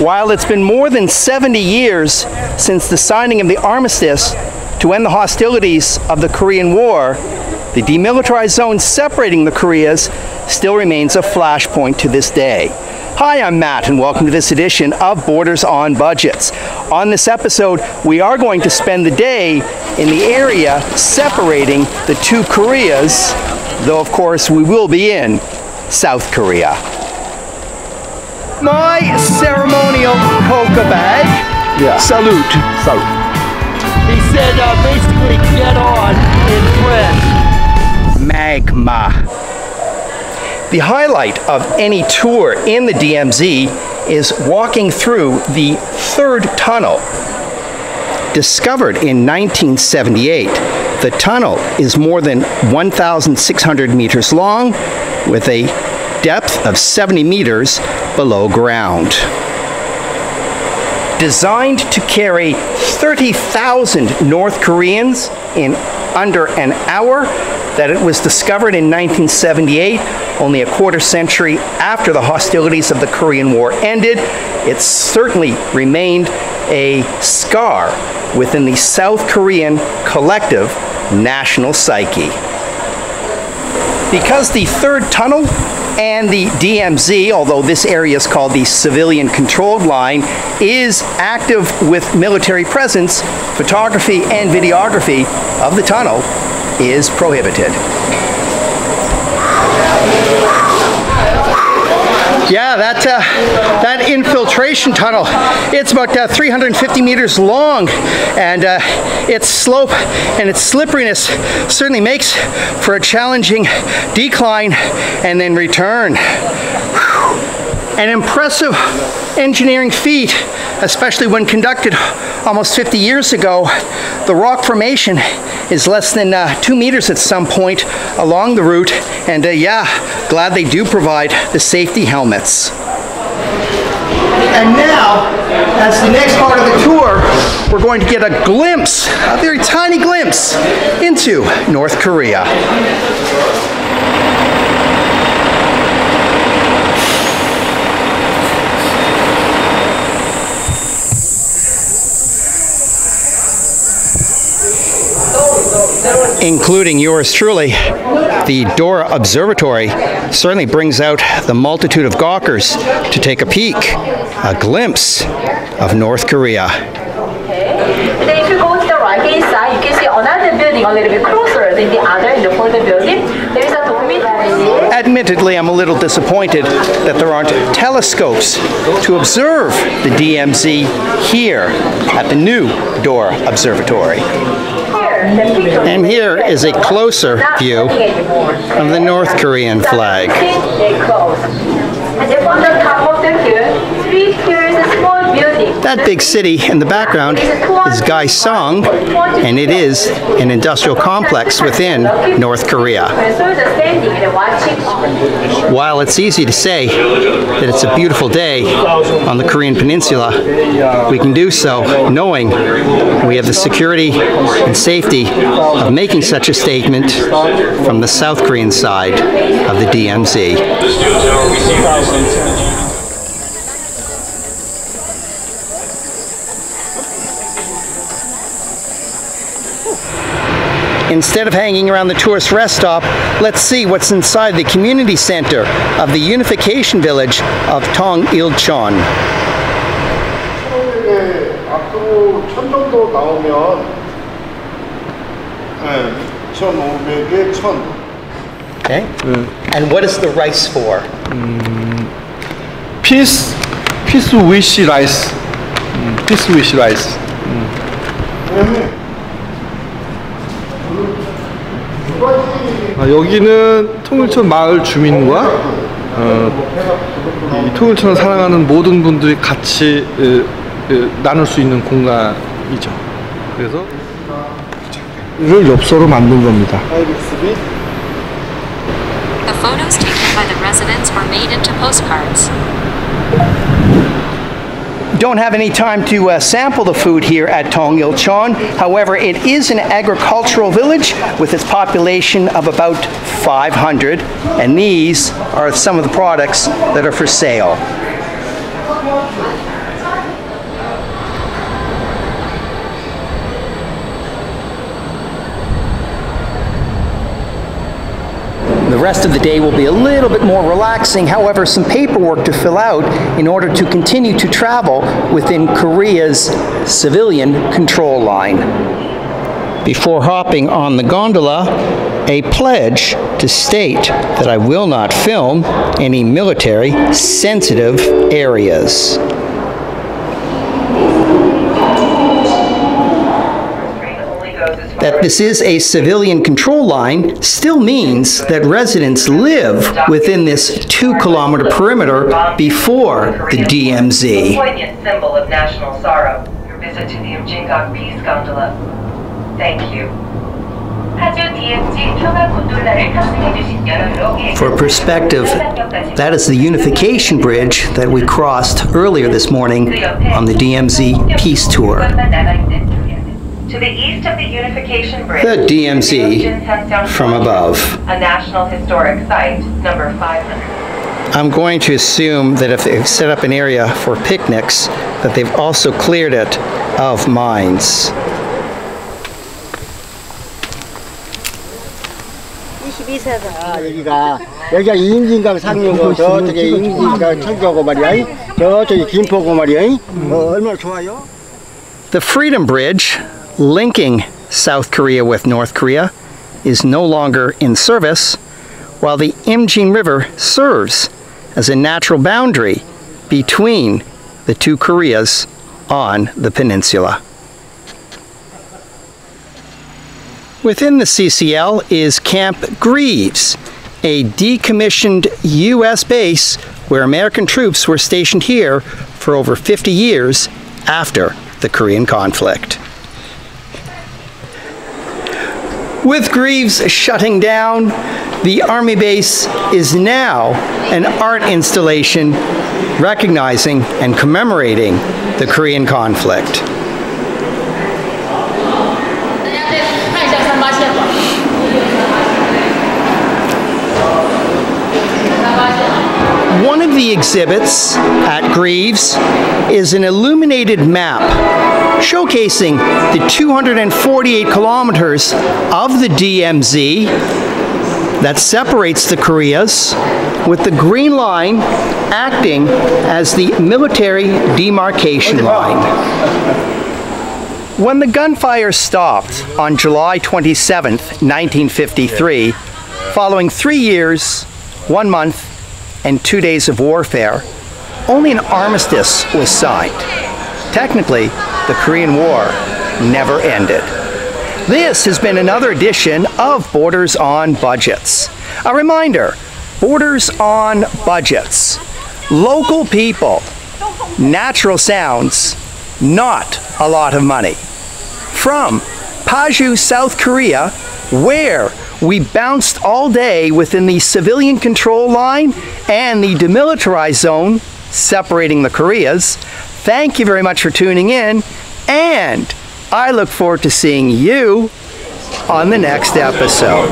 While it's been more than 70 years since the signing of the armistice to end the hostilities of the Korean War, the demilitarized zone separating the Koreas still remains a flashpoint to this day. Hi, I'm Matt, and welcome to this edition of Borders on Budgets. On this episode, we are going to spend the day in the area separating the two Koreas, though of course we will be in South Korea. My ceremonial coca bag. Yeah. Salute. Salute. He said basically get on in French. Magma. The highlight of any tour in the DMZ is walking through the third tunnel. Discovered in 1978, the tunnel is more than 1,600 meters long with a depth of 70 meters below ground. Designed to carry 30,000 North Koreans in under an hour, that it was discovered in 1978, only a quarter century after the hostilities of the Korean War ended, it certainly remained a scar within the South Korean collective national psyche. Because the third tunnel and the DMZ, although this area is called the Civilian Controlled Line, is active with military presence, photography and videography of the tunnel is prohibited. Yeah, that infiltration tunnel, it's about 350 meters long, and its slope and its slipperiness certainly makes for a challenging decline and then return. An impressive engineering feat, especially when conducted almost 50 years ago. The rock formation is less than 2 meters at some point along the route, and yeah, glad they do provide the safety helmets. And now, as the next part of the tour, we're going to get a glimpse, a very tiny glimpse, into North Korea. Including yours truly, the Dora Observatory certainly brings out the multitude of gawkers to take a peek, a glimpse of North Korea. And then if you go to the right-hand side, you can see another building a little bit closer than the other in the further building. There is a dormitory. Admittedly, I'm a little disappointed that there aren't telescopes to observe the DMZ here at the new Dora Observatory. And here is a closer view of the North Korean flag. That big city in the background is Gaesong, and it is an industrial complex within North Korea. While it's easy to say that it's a beautiful day on the Korean Peninsula, we can do so knowing we have the security and safety of making such a statement from the South Korean side of the DMZ. Instead of hanging around the tourist rest stop, let's see what's inside the community center of the unification village of Tongilcheon. Okay. And what is the rice for? Peace wish rice. Peace wish rice. 여기는 통일천 마을 주민과 이 통일천을 사랑하는 모든 분들이 같이 나눌 수 있는 공간이죠. 그래서 이를 엽서로 만든 겁니다. The photos taken by the residents were made into postcards. Don't have any time to sample the food here at Tongilcheon. However, it is an agricultural village with its population of about 500, and these are some of the products that are for sale. The rest of the day will be a little bit more relaxing, however, some paperwork to fill out in order to continue to travel within Korea's civilian control line. Before hopping on the gondola, a pledge to state that I will not film any military sensitive areas. That this is a civilian control line still means that residents live within this 2-kilometer perimeter before the DMZ. Poignant symbol of national sorrow. Your visit to the Imjingak Peace Gondola. Thank you. 파주 DMZ 평화곤돌라를 탑승해주신 여러분. For perspective, that is the unification bridge that we crossed earlier this morning on the DMZ Peace Tour. To the east of the Unification Bridge, The DMZ from above. A National Historic Site, number 500. I'm going to assume that if they've set up an area for picnics, that they've also cleared it of mines. 여기가 임진각 상류고 저쪽에 임진각 청교고 말이야. 저쪽이 김포고 말이야. 얼마나 좋아요? The Freedom Bridge, linking South Korea with North Korea, is no longer in service, while the Imjin River serves as a natural boundary between the two Koreas on the peninsula. Within the CCL is Camp Greaves, a decommissioned U.S. base where American troops were stationed here for over 50 years after the Korean conflict. With Greaves shutting down, the Army base is now an art installation recognizing and commemorating the Korean conflict. One of the exhibits at Greaves is an illuminated map showcasing the 248 kilometers of the DMZ that separates the Koreas, with the green line acting as the military demarcation line. When the gunfire stopped on July 27, 1953, following 3 years, 1 month, and 2 days of warfare, only an armistice was signed. Technically, the Korean War never ended. This has been another edition of Borders on Budgets. A reminder, Borders on Budgets. Local people, natural sounds, not a lot of money. From Paju, South Korea, where we bounced all day within the civilian control line and the demilitarized zone separating the Koreas. Thank you very much for tuning in, and I look forward to seeing you on the next episode.